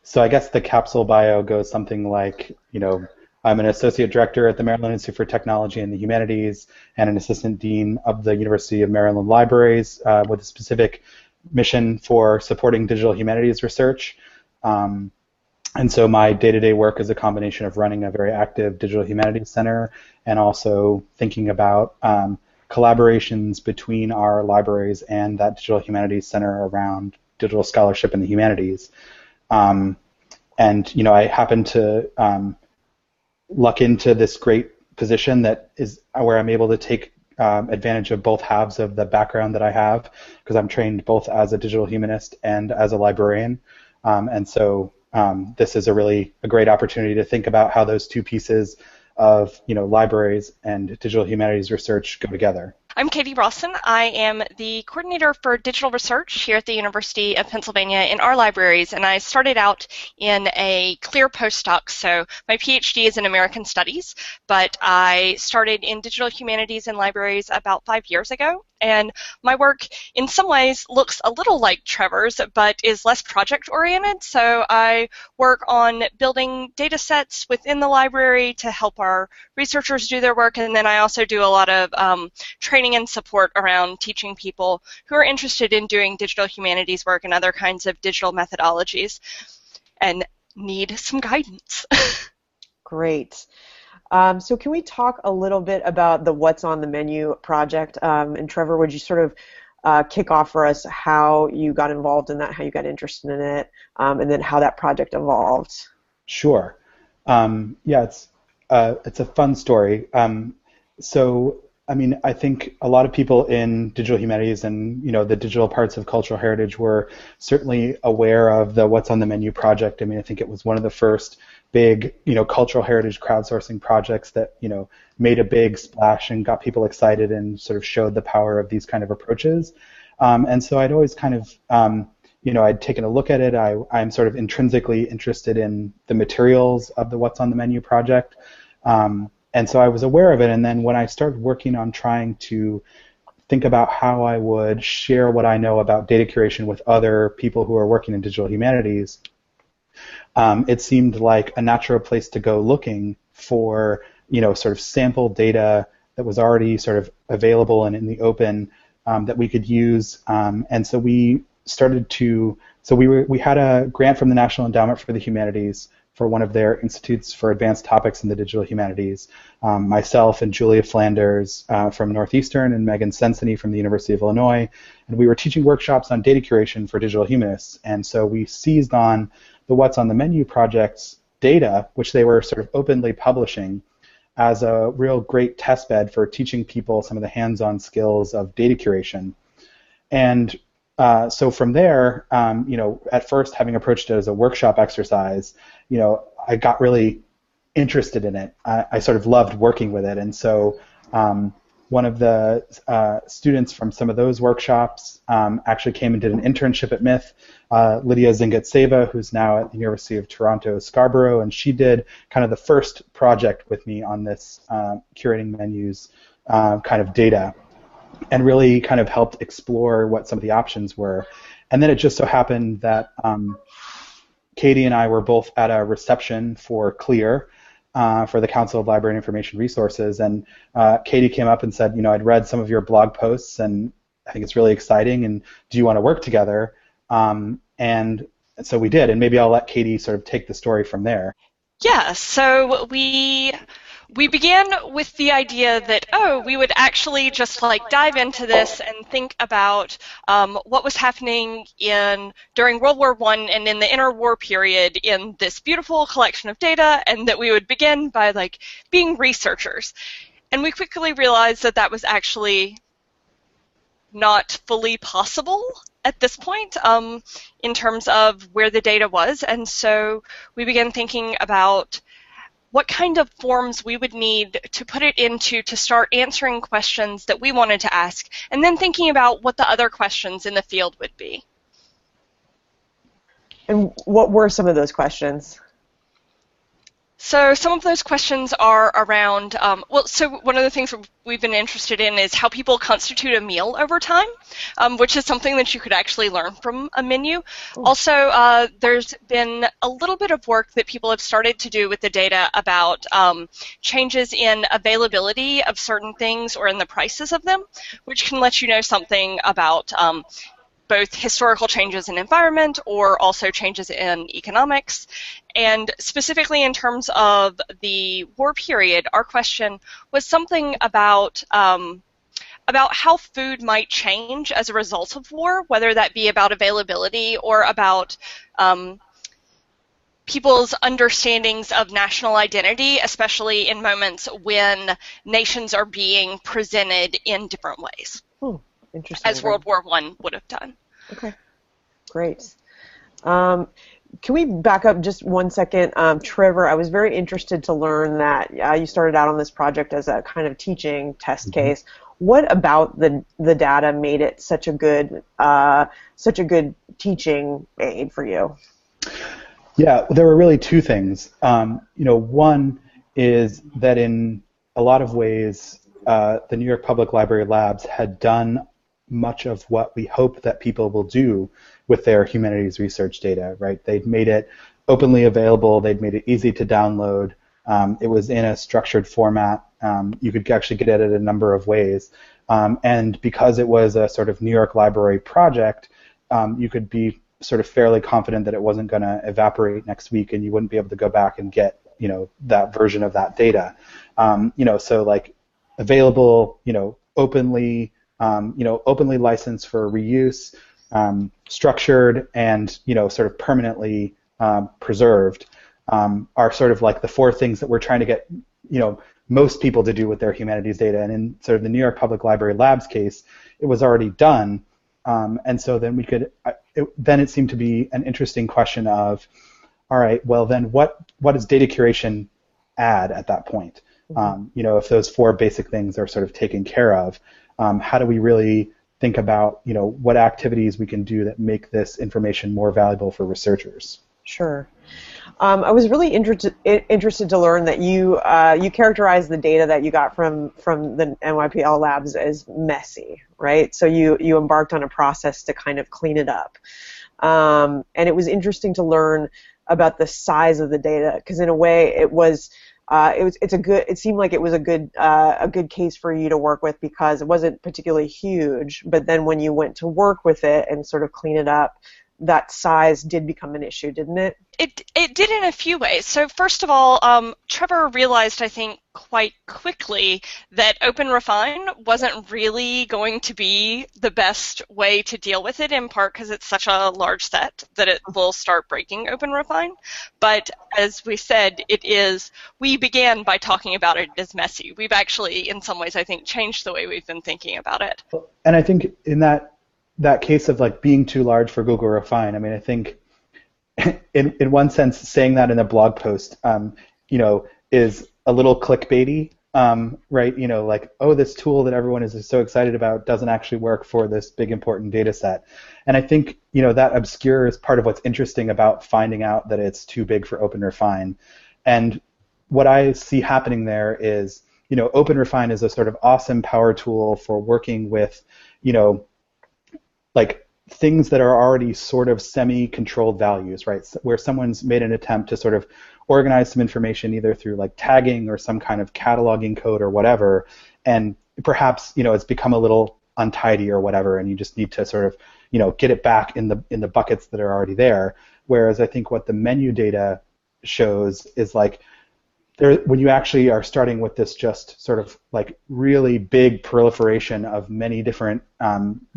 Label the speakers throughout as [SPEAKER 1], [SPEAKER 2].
[SPEAKER 1] So I guess the capsule bio goes something like, I'm an associate director at the Maryland Institute for Technology and the Humanities and an assistant dean of the University of Maryland Libraries with a specific mission for supporting digital humanities research. And so my day-to-day work is a combination of running a very active digital humanities center and also thinking about collaborations between our libraries and that digital humanities center around digital scholarship in the humanities. And I happen to luck into this great position that is where I'm able to take advantage of both halves of the background that I have, because I'm trained both as a digital humanist and as a librarian. And so this is a great opportunity to think about how those two pieces of libraries and digital humanities research go together.
[SPEAKER 2] I'm Katie Rawson. I am the coordinator for digital research here at the University of Pennsylvania in our libraries, and I started out in a CLIR postdoc. So my PhD is in American Studies, but I started in digital humanities and libraries about 5 years ago. And my work in some ways looks a little like Trevor's, but is less project-oriented. So I work on building data sets within the library to help our researchers do their work, and then I also do a lot of training and support around teaching people who are interested in doing digital humanities work and other kinds of digital methodologies and need some guidance.
[SPEAKER 3] Great. So can we talk a little bit about the What's on the Menu project? And Trevor, would you sort of kick off for us how you got involved in that, how you got interested in it, and then how that project evolved?
[SPEAKER 1] Sure. Yeah, it's a fun story. I think a lot of people in digital humanities and the digital parts of cultural heritage were certainly aware of the What's on the Menu project. I think it was one of the first big cultural heritage crowdsourcing projects that made a big splash and got people excited and sort of showed the power of these kind of approaches. And so I'd always kind of I'd taken a look at it. I'm sort of intrinsically interested in the materials of the What's on the Menu project. And so I was aware of it, and then when I started working on trying to think about how I would share what I know about data curation with other people who are working in digital humanities, it seemed like a natural place to go looking for, sort of sample data that was already sort of available and in the open that we could use. And so we started to, we had a grant from the National Endowment for the Humanities for one of their institutes for advanced topics in the digital humanities. Myself and Julia Flanders from Northeastern and Megan Sensony from the University of Illinois, and we were teaching workshops on data curation for digital humanists. And so we seized on the What's on the Menu project's data, which they were sort of openly publishing, as a real great testbed for teaching people some of the hands-on skills of data curation. And so from there, at first, having approached it as a workshop exercise, I got really interested in it. I sort of loved working with it, and so one of the students from some of those workshops actually came and did an internship at MITH, Lydia Zingatseva, who's now at the University of Toronto, Scarborough, and she did kind of the first project with me on this curating menus kind of data, and really kind of helped explore what some of the options were. And then it just so happened that Katie and I were both at a reception for CLIR, for the Council of Library and Information Resources, and Katie came up and said, I'd read some of your blog posts, and I think it's really exciting, and do you want to work together? And so we did, and maybe I'll let Katie sort of take the story from there.
[SPEAKER 2] Yeah, so we began with the idea that, we would actually just dive into this and think about what was happening during World War I and in the interwar period in this beautiful collection of data, and that we would begin by being researchers. And we quickly realized that that was actually not fully possible at this point in terms of where the data was, and so we began thinking about what kind of forms we would need to put it into to start answering questions that we wanted to ask, and then thinking about what the other questions in the field would be.
[SPEAKER 3] And what were some of those questions?
[SPEAKER 2] So some of those questions are around, so one of the things we've been interested in is how people constitute a meal over time, which is something that you could actually learn from a menu.
[SPEAKER 3] Cool.
[SPEAKER 2] Also, there's been a little bit of work that people have started to do with the data about changes in availability of certain things or in the prices of them, which can let you know something about both historical changes in environment or also changes in economics. And specifically in terms of the war period, our question was something about how food might change as a result of war, whether that be about availability or about people's understandings of national identity, especially in moments when nations are being presented in different ways.
[SPEAKER 3] Interesting.
[SPEAKER 2] As World War I would have done.
[SPEAKER 3] Okay, great. Can we back up just one second? Trevor, I was very interested to learn that you started out on this project as a kind of teaching test case. What about the data made it such a good teaching aid for you?
[SPEAKER 1] Yeah, there were really two things. One is that in a lot of ways, the New York Public Library Labs had done much of what we hope that people will do with their humanities research data, right? They'd made it openly available. They'd made it easy to download. It was in a structured format. You could actually get it a number of ways. And because it was a sort of New York Library project, you could be sort of fairly confident that it wasn't going to evaporate next week and you wouldn't be able to go back and get, that version of that data. So like available, openly, openly licensed for reuse, structured, and sort of permanently preserved are sort of like the four things that we're trying to get most people to do with their humanities data. And in sort of the New York Public Library Labs case, it was already done, and so then we could. Then it seemed to be an interesting question of, all right, well then what does data curation add at that point? If those four basic things are sort of taken care of. How do we really think about, what activities we can do that make this information more valuable for researchers?
[SPEAKER 3] Sure. I was really interested to learn that you characterized the data that you got from the NYPL labs as messy, right? So you embarked on a process to kind of clean it up, and it was interesting to learn about the size of the data, because in a way it seemed like it was a good case for you to work with because it wasn't particularly huge, but then when you went to work with it and sort of clean it up, that size did become an issue, didn't it?
[SPEAKER 2] It did in a few ways. So first of all, Trevor realized, I think, quite quickly that OpenRefine wasn't really going to be the best way to deal with it, in part because it's such a large set that it will start breaking OpenRefine. But as we said, we began by talking about it as messy. We've actually, in some ways, I think, changed the way we've been thinking about it.
[SPEAKER 1] And I think in that case of like being too large for Google Refine, I mean, I think in one sense saying that in a blog post, is a little clickbaity, right? Like, oh, this tool that everyone is so excited about doesn't actually work for this big important data set. And I think, that obscures part of what's interesting about finding out that it's too big for OpenRefine. And what I see happening there is, OpenRefine is a sort of awesome power tool for working with, like things that are already sort of semi-controlled values, right? Where someone's made an attempt to sort of organize some information either through like tagging or some kind of cataloging code or whatever, and perhaps it's become a little untidy or whatever, and you just need to sort of get it back in the buckets that are already there. Whereas I think what the menu data shows is like when you actually are starting with this just sort of like really big proliferation of many different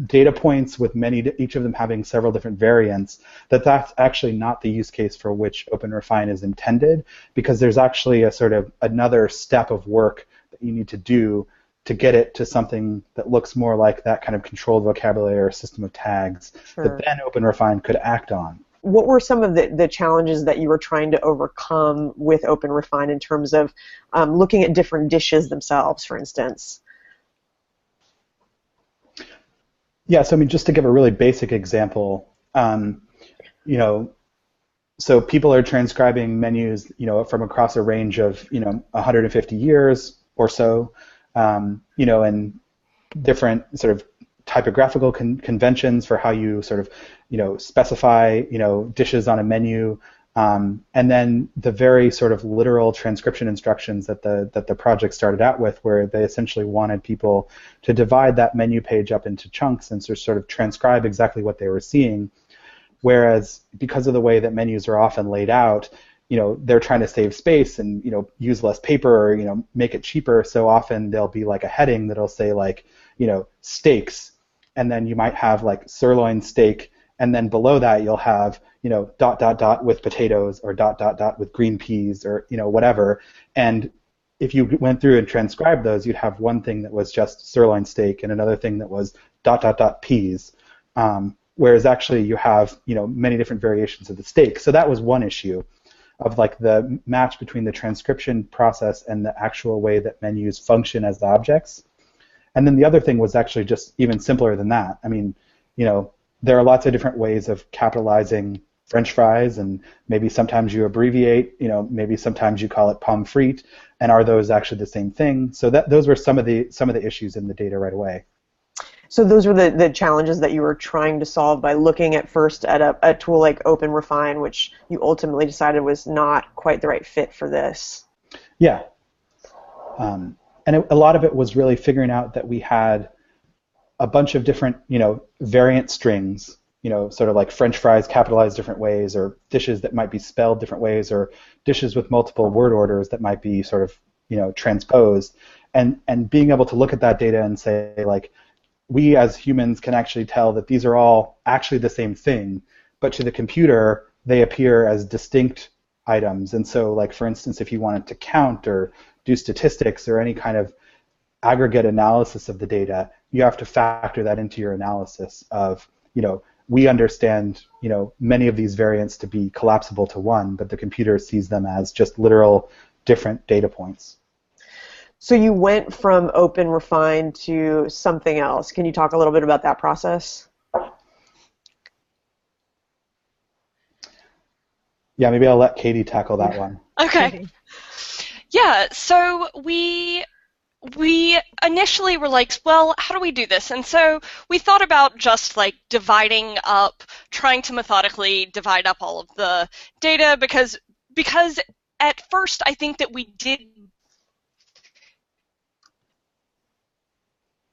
[SPEAKER 1] data points with each of them having several different variants, that's actually not the use case for which OpenRefine is intended, because there's actually a sort of another step of work that you need to do to get it to something that looks more like that kind of controlled vocabulary or system of tags that then OpenRefine could act on.
[SPEAKER 3] What were some of the challenges that you were trying to overcome with OpenRefine in terms of looking at different dishes themselves, for instance? Yeah,
[SPEAKER 1] so I mean, just to give a really basic example, so people are transcribing menus, from across a range of, 150 years or so, and different sort of typographical conventions for how you sort of, specify, dishes on a menu, and then the very sort of literal transcription instructions that the project started out with, where they essentially wanted people to divide that menu page up into chunks and sort of transcribe exactly what they were seeing. Whereas because of the way that menus are often laid out, they're trying to save space and, use less paper or, make it cheaper. So often there'll be like a heading that'll say like, steaks, and then you might have like sirloin steak, and then below that you'll have, dot, dot, dot with potatoes, or dot, dot, dot with green peas, or, whatever. And if you went through and transcribed those, you'd have one thing that was just sirloin steak and another thing that was dot, dot, dot peas. Whereas actually you have, many different variations of the steak. So that was one issue of like the match between the transcription process and the actual way that menus function as objects. And then the other thing was actually just even simpler than that. I mean, there are lots of different ways of capitalizing French fries, and maybe sometimes you abbreviate, maybe sometimes you call it pomme frite, and are those actually the same thing? So those were some of the issues in the data right away.
[SPEAKER 3] So those were the challenges that you were trying to solve by looking at first at a tool like OpenRefine, which you ultimately decided was not quite the right fit for this.
[SPEAKER 1] Yeah. And a lot of it was really figuring out that we had a bunch of different, variant strings, sort of like French fries capitalized different ways, or dishes that might be spelled different ways, or dishes with multiple word orders that might be sort of, transposed. And being able to look at that data and say, like, we as humans can actually tell that these are all actually the same thing, but to the computer, they appear as distinct items. And so, like, for instance, if you wanted to count or do statistics or any kind of aggregate analysis of the data, you have to factor that into your analysis of, we understand, many of these variants to be collapsible to one, but the computer sees them as just literal different data points.
[SPEAKER 3] So you went from OpenRefine to something else. Can you talk a little bit about that process?
[SPEAKER 1] Yeah, maybe I'll let Katie tackle that one.
[SPEAKER 2] Okay. Yeah, so we initially were like, well, how do we do this? And so we thought about just like dividing up, trying to methodically divide up all of the data, because at first I think that we did.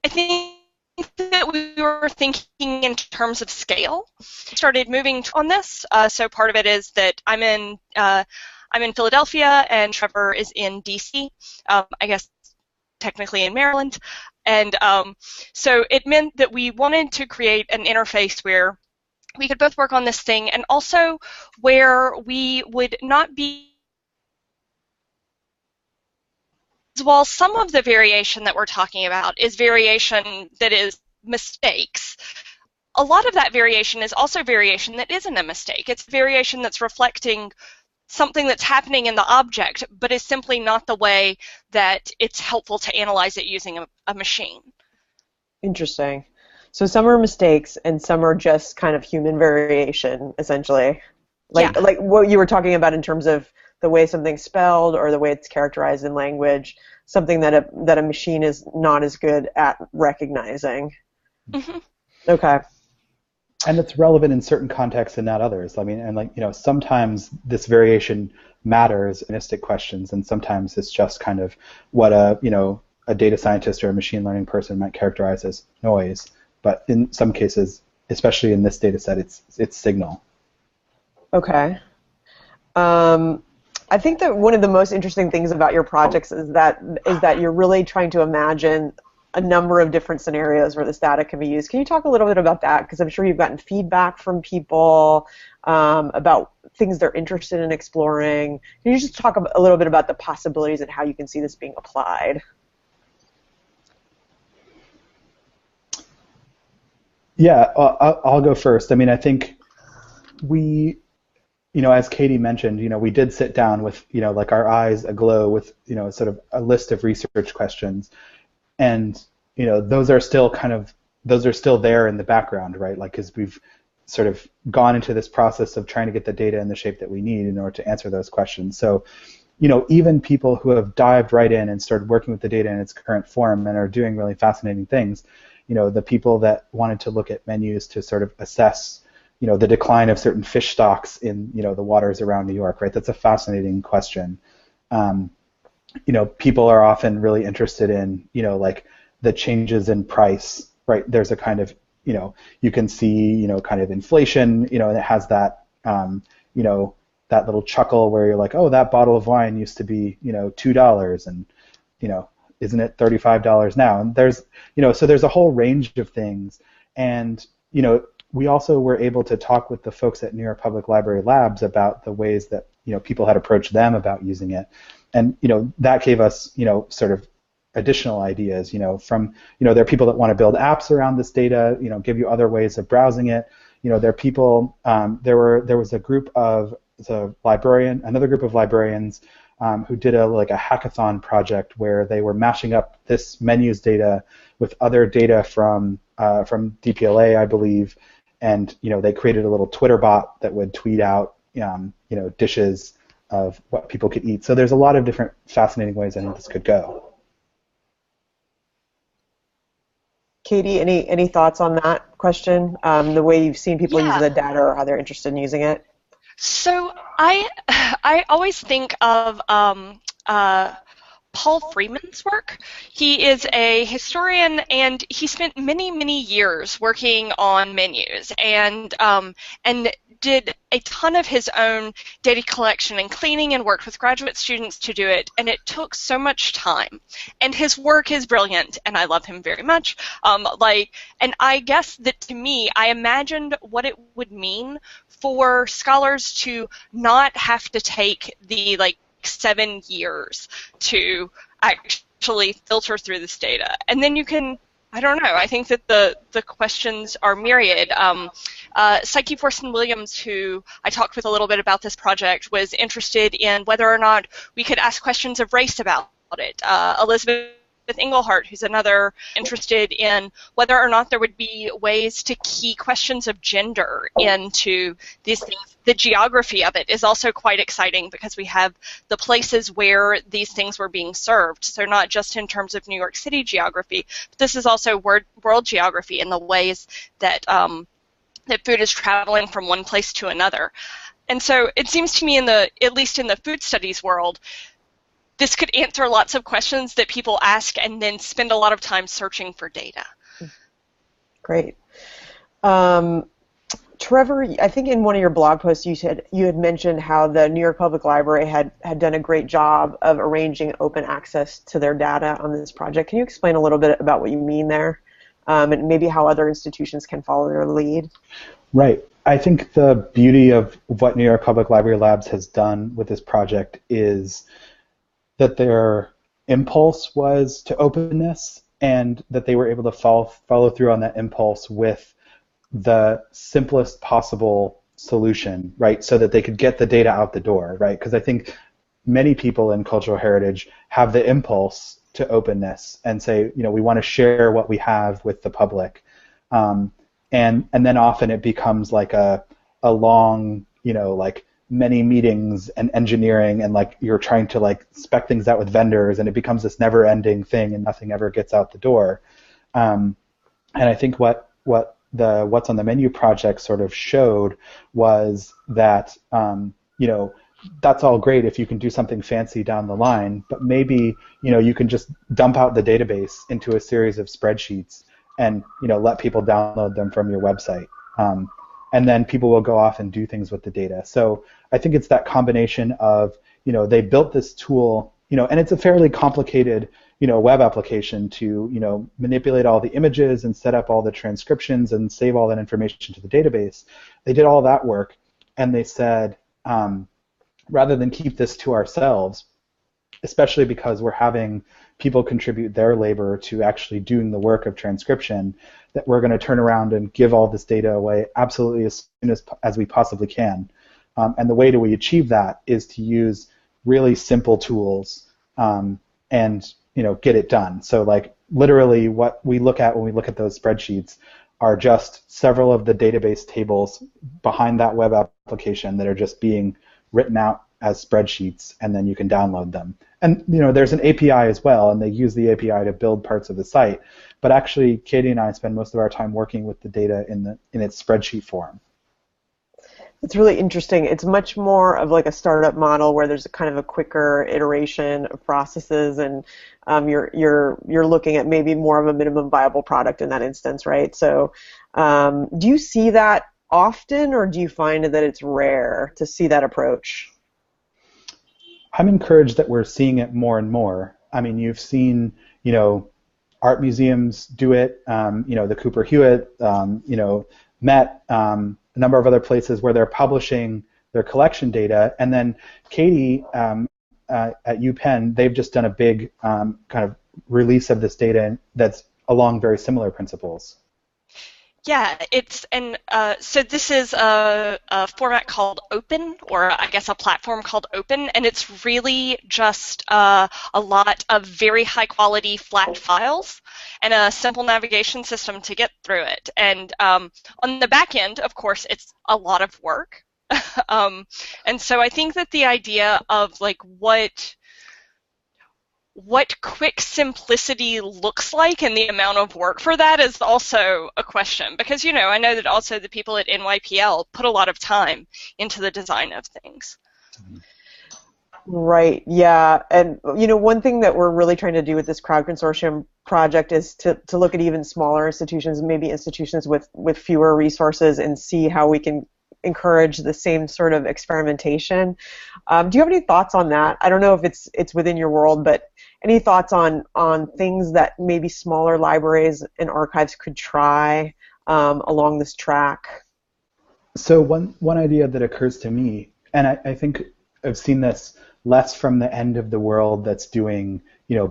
[SPEAKER 2] I think that we were thinking in terms of scale. Started moving on this. So part of it is that I'm in Philadelphia and Trevor is in DC. I guess technically in Maryland, and so it meant that we wanted to create an interface where we could both work on this thing, and also where we would not be. While some of the variation that we're talking about is variation that is mistakes, a lot of that variation is also variation that isn't a mistake. It's variation that's reflecting something that's happening in the object, but is simply not the way that it's helpful to analyze it using a machine.
[SPEAKER 3] Interesting. So some are mistakes and some are just kind of human variation, essentially. Like what you were talking about in terms of the way something's spelled or the way it's characterized in language, something that a machine is not as good at recognizing.
[SPEAKER 2] Mm-hmm.
[SPEAKER 3] Okay.
[SPEAKER 1] And it's relevant in certain contexts and not others. I mean, and sometimes this variation matters in statistic questions, and sometimes it's just kind of what a data scientist or a machine learning person might characterize as noise. But in some cases, especially in this data set, it's signal.
[SPEAKER 3] Okay. I think that one of the most interesting things about your projects is that you're really trying to imagine a number of different scenarios where this data can be used. Can you talk a little bit about that? Because I'm sure you've gotten feedback from people about things they're interested in exploring. Can you just talk a little bit about the possibilities and how you can see this being applied?
[SPEAKER 1] Yeah, I'll go first. I mean, I think we, as Katie mentioned, we did sit down with, like our eyes aglow with, sort of a list of research questions. And those are still there in the background, right? Like, because we've sort of gone into this process of trying to get the data in the shape that we need in order to answer those questions. So, even people who have dived right in and started working with the data in its current form and are doing really fascinating things, the people that wanted to look at menus to sort of assess, the decline of certain fish stocks in, the waters around New York, right? That's a fascinating question. People are often really interested in, like the changes in price, right? There's a kind of, you can see, kind of inflation, and it has that, that little chuckle where you're like, oh, that bottle of wine used to be, $2, and, isn't it $35 now? And there's, so there's a whole range of things. And, we also were able to talk with the folks at New York Public Library Labs about the ways that, people had approached them about using it. And, that gave us, sort of additional ideas, from, there are people that want to build apps around this data, give you other ways of browsing it. There are people, there was a group of, another group of librarians who did a hackathon project where they were mashing up this menus data with other data from DPLA, I believe, and they created a little Twitter bot that would tweet out dishes of what people could eat. So there's a lot of different fascinating ways I think this could go.
[SPEAKER 3] Katie, any thoughts on that question? The way you've seen people use the data or how they're interested in using it?
[SPEAKER 2] So I always think of Paul Freeman's work. He is a historian, and he spent many, many years working on menus, and did a ton of his own data collection and cleaning, and worked with graduate students to do it, and it took so much time. And his work is brilliant, and I love him very much. And I guess that to me, I imagined what it would mean for scholars to not have to take the 7 years to actually filter through this data. And then you can, I don't know, I think that the questions are myriad. Psyche Forson Williams, who I talked with a little bit about this project, was interested in whether or not we could ask questions of race about it. Elizabeth Englehart, who's another, interested in whether or not there would be ways to key questions of gender into these things. The geography of it is also quite exciting because we have the places where these things were being served. So not just in terms of New York City geography, but this is also world geography in the ways that that food is traveling from one place to another. And so it seems to me, at least in the food studies world, this could answer lots of questions that people ask and then spend a lot of time searching for data.
[SPEAKER 3] Great. Trevor, I think in one of your blog posts you had mentioned how the New York Public Library had done a great job of arranging open access to their data on this project. Can you explain a little bit about what you mean there, and maybe how other institutions can follow their lead?
[SPEAKER 1] Right. I think the beauty of what New York Public Library Labs has done with this project is that their impulse was to openness, and that they were able to follow through on that impulse with the simplest possible solution, right, so that they could get the data out the door, right? Because I think many people in cultural heritage have the impulse to openness and say, we want to share what we have with the public, and then often it becomes like a long, many meetings and engineering, and you're trying to spec things out with vendors, and it becomes this never-ending thing, and nothing ever gets out the door. And I think what the What's on the Menu project sort of showed was that that's all great if you can do something fancy down the line, but maybe you can just dump out the database into a series of spreadsheets and let people download them from your website. And then people will go off and do things with the data. So I think it's that combination of, they built this tool, and it's a fairly complicated, web application to, manipulate all the images and set up all the transcriptions and save all that information to the database. They did all that work, and they said, rather than keep this to ourselves, especially because we're having people contribute their labor to actually doing the work of transcription, that we're going to turn around and give all this data away absolutely as soon as we possibly can. And the way that we achieve that is to use really simple tools and get it done. So literally what we look at when we look at those spreadsheets are just several of the database tables behind that web application that are just being written out as spreadsheets, and then you can download them. And there's an API as well, and they use the API to build parts of the site. But actually, Katie and I spend most of our time working with the data in its spreadsheet form.
[SPEAKER 3] It's really interesting. It's much more of like a startup model where there's a kind of a quicker iteration of processes, and you're looking at maybe more of a minimum viable product in that instance, right? So, do you see that often, or do you find that it's rare to see that approach?
[SPEAKER 1] I'm encouraged that we're seeing it more and more. I mean, you've seen, art museums do it. The Cooper Hewitt, Met, a number of other places where they're publishing their collection data, and then Katie at UPenn, they've just done a big kind of release of this data that's along very similar principles.
[SPEAKER 2] Yeah, so this is a format called Open, or I guess a platform called Open, and it's really just a lot of very high quality flat files and a simple navigation system to get through it. And on the back end, of course, it's a lot of work. And so I think that the idea of like what quick simplicity looks like and the amount of work for that is also a question, because I know that also the people at NYPL put a lot of time into the design of things.
[SPEAKER 3] Right, yeah, and one thing that we're really trying to do with this crowd consortium project is to look at even smaller institutions, maybe institutions with fewer resources, and see how we can encourage the same sort of experimentation. Do you have any thoughts on that? I don't know if it's within your world, but any thoughts on things that maybe smaller libraries and archives could try along this track?
[SPEAKER 1] So one idea that occurs to me, and I think I've seen this less from the end of the world that's doing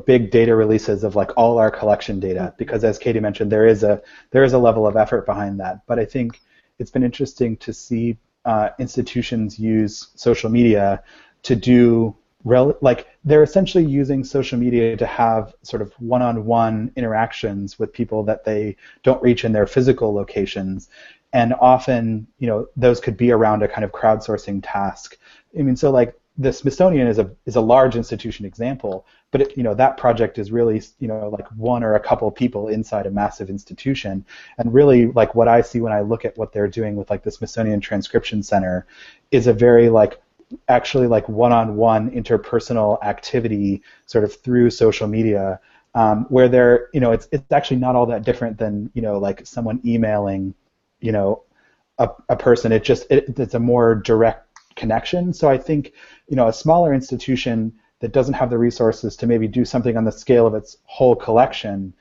[SPEAKER 1] big data releases of like all our collection data, because as Katie mentioned, there is a level of effort behind that. But I think it's been interesting to see institutions use social media to do they're essentially using social media to have sort of one-on-one interactions with people that they don't reach in their physical locations, and often those could be around a kind of crowdsourcing task. I mean, so like the Smithsonian is a large institution example, but that project is really like one or a couple people inside a massive institution, and really like what I see when I look at what they're doing with like the Smithsonian Transcription Center is a very actually one-on-one interpersonal activity sort of through social media, where they're it's actually not all that different than like someone emailing a person. It's a more direct connection. So I think a smaller institution that doesn't have the resources to maybe do something on the scale of its whole collection,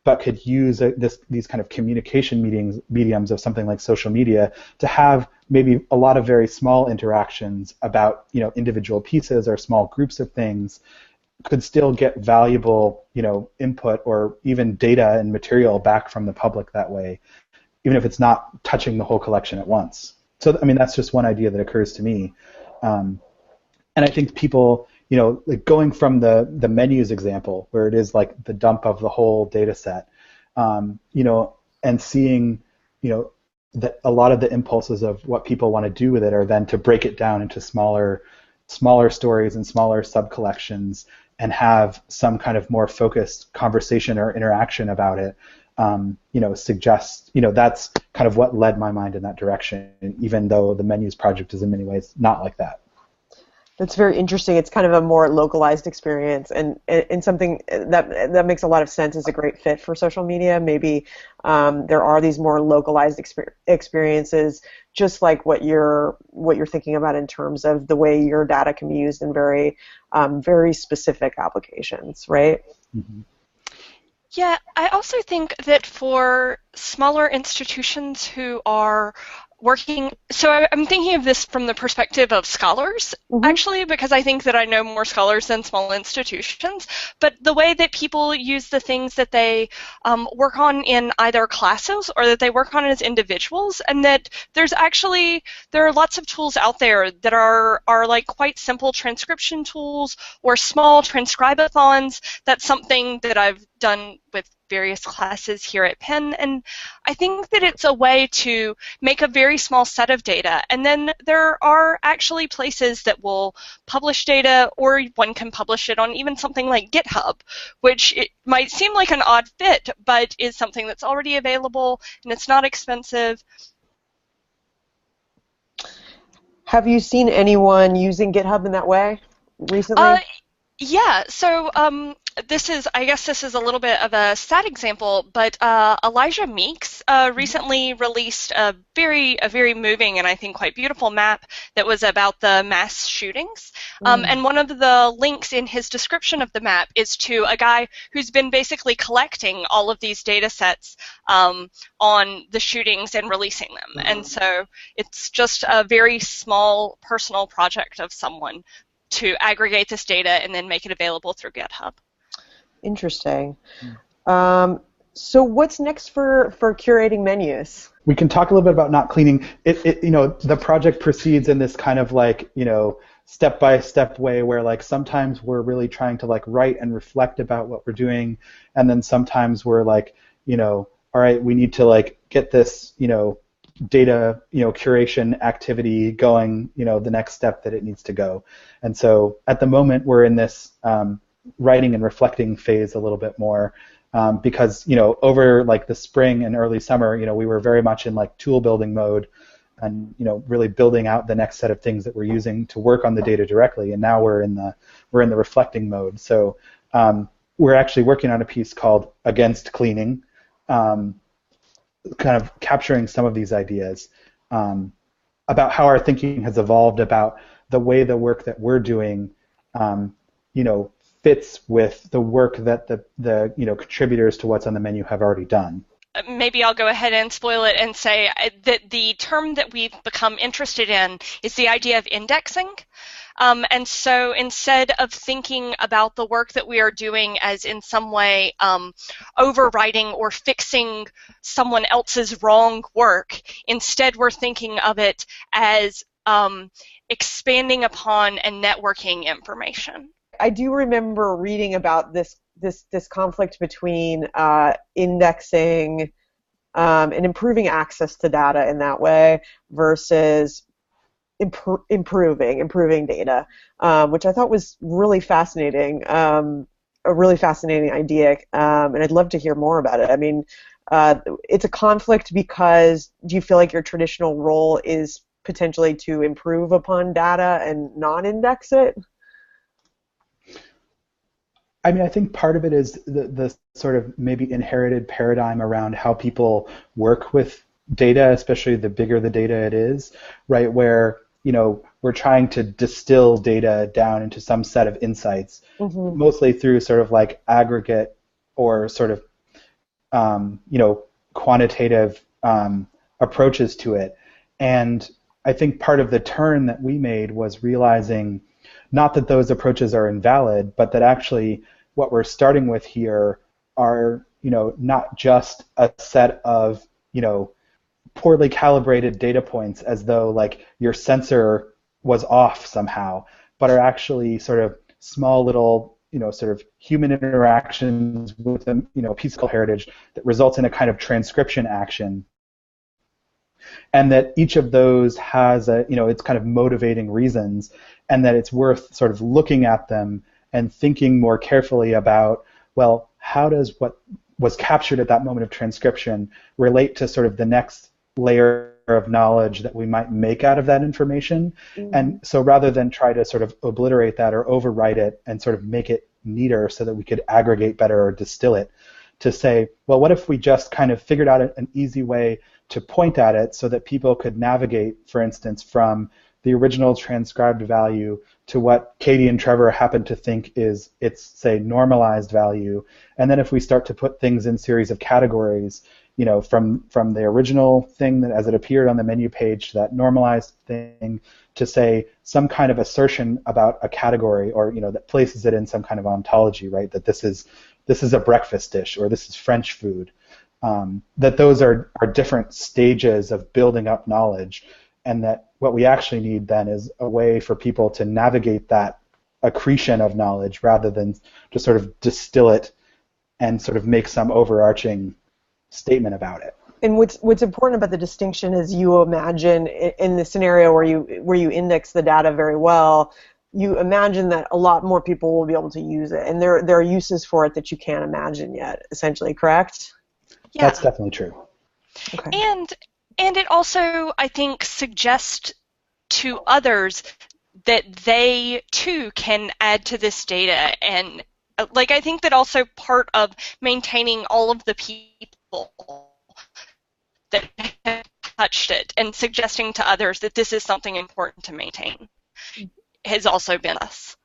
[SPEAKER 1] but could use these kind of communication mediums of something like social media to have maybe a lot of very small interactions about individual pieces or small groups of things, could still get valuable input or even data and material back from the public that way, even if it's not touching the whole collection at once. So I mean, that's just one idea that occurs to me, and I think people like going from the menus example, where it is like the dump of the whole data set, and seeing, that a lot of the impulses of what people want to do with it are then to break it down into smaller stories and smaller sub-collections and have some kind of more focused conversation or interaction about it, suggests, that's kind of what led my mind in that direction, even though the Menus project is in many ways not like that.
[SPEAKER 3] That's very interesting. It's kind of a more localized experience, and something that makes a lot of sense. Is a great fit for social media. Maybe there are these more localized experiences, just like what you're thinking about in terms of the way your data can be used in very very specific applications, right?
[SPEAKER 1] Mm-hmm.
[SPEAKER 2] Yeah, I also think that for smaller institutions who are working, so I'm thinking of this from the perspective of scholars, actually, because I think that I know more scholars than small institutions, but the way that people use the things that they work on in either classes or that they work on as individuals, and that there are lots of tools out there that are like quite simple transcription tools or small transcribathons. That's something that I've done with various classes here at Penn, and I think that it's a way to make a very small set of data, and then there are actually places that will publish data, or one can publish it on even something like GitHub, which it might seem like an odd fit, but is something that's already available, and it's not expensive.
[SPEAKER 3] Have you seen anyone using GitHub in that way recently?
[SPEAKER 2] Yeah, so I guess this is a little bit of a sad example, but Elijah Meeks recently released a very moving and I think quite beautiful map that was about the mass shootings. And one of the links in his description of the map is to a guy who's been basically collecting all of these data sets on the shootings and releasing them. And so it's just a very small personal project of someone to aggregate this data and then make it available through GitHub.
[SPEAKER 3] Interesting. So what's next for curating menus?
[SPEAKER 1] We can talk a little bit about not cleaning. The project proceeds in this kind of like, step-by-step way where like sometimes we're really trying to like write and reflect about what we're doing, and then sometimes we're like, all right, we need to like get this, data, curation activity going, the next step that it needs to go. And so at the moment we're in this writing and reflecting phase a little bit more because, over like the spring and early summer, we were very much in like tool building mode and, really building out the next set of things that we're using to work on the data directly. And now we're in the reflecting mode. So we're actually working on a piece called Against Cleaning, kind of capturing some of these ideas about how our thinking has evolved about the way the work that we're doing, fits with the work that the contributors to what's on the menu have already done.
[SPEAKER 2] Maybe I'll go ahead and spoil it and say that the term that we've become interested in is the idea of indexing. And so instead of thinking about the work that we are doing as in some way overwriting or fixing someone else's wrong work, instead we're thinking of it as expanding upon and networking information.
[SPEAKER 3] I do remember reading about this conflict between indexing and improving access to data in that way versus improving data, which I thought was really fascinating, a really fascinating idea, and I'd love to hear more about it. I mean, it's a conflict because do you feel like your traditional role is potentially to improve upon data and not index it?
[SPEAKER 1] I mean, I think part of it is the sort of maybe inherited paradigm around how people work with data, especially the bigger the data it is, right, where we're trying to distill data down into some set of insights, mostly through sort of like aggregate or sort of, quantitative approaches to it. And I think part of the turn that we made was realizing not that those approaches are invalid, but that actually what we're starting with here are, not just a set of, poorly calibrated data points as though like your sensor was off somehow, but are actually sort of small little, sort of human interactions with a piece of heritage that results in a kind of transcription action. And that each of those has it's kind of motivating reasons, and that it's worth sort of looking at them and thinking more carefully about, well, how does what was captured at that moment of transcription relate to sort of the next layer of knowledge that we might make out of that information. And so rather than try to sort of obliterate that or overwrite it and sort of make it neater so that we could aggregate better or distill it, to say, well, what if we just kind of figured out an easy way to point at it so that people could navigate, for instance, from the original transcribed value to what Katie and Trevor happen to think is its, say, normalized value. And then if we start to put things in series of categories, from the original thing that as it appeared on the menu page to that normalized thing to, say, some kind of assertion about a category or, that places it in some kind of ontology, right, that this is a breakfast dish or this is French food, that those are different stages of building up knowledge, and that what we actually need then is a way for people to navigate that accretion of knowledge rather than to sort of distill it and sort of make some overarching statement about it.
[SPEAKER 3] And what's important about the distinction is you imagine in the scenario where you index the data very well, you imagine that a lot more people will be able to use it, and there are uses for it that you can't imagine yet. Essentially, correct?
[SPEAKER 2] Yeah.
[SPEAKER 1] That's definitely true.
[SPEAKER 3] Okay.
[SPEAKER 2] And it also, I think, suggests to others that they too can add to this data, and like I think that also part of maintaining all of the people that have touched it and suggesting to others that this is something important to maintain has also been us.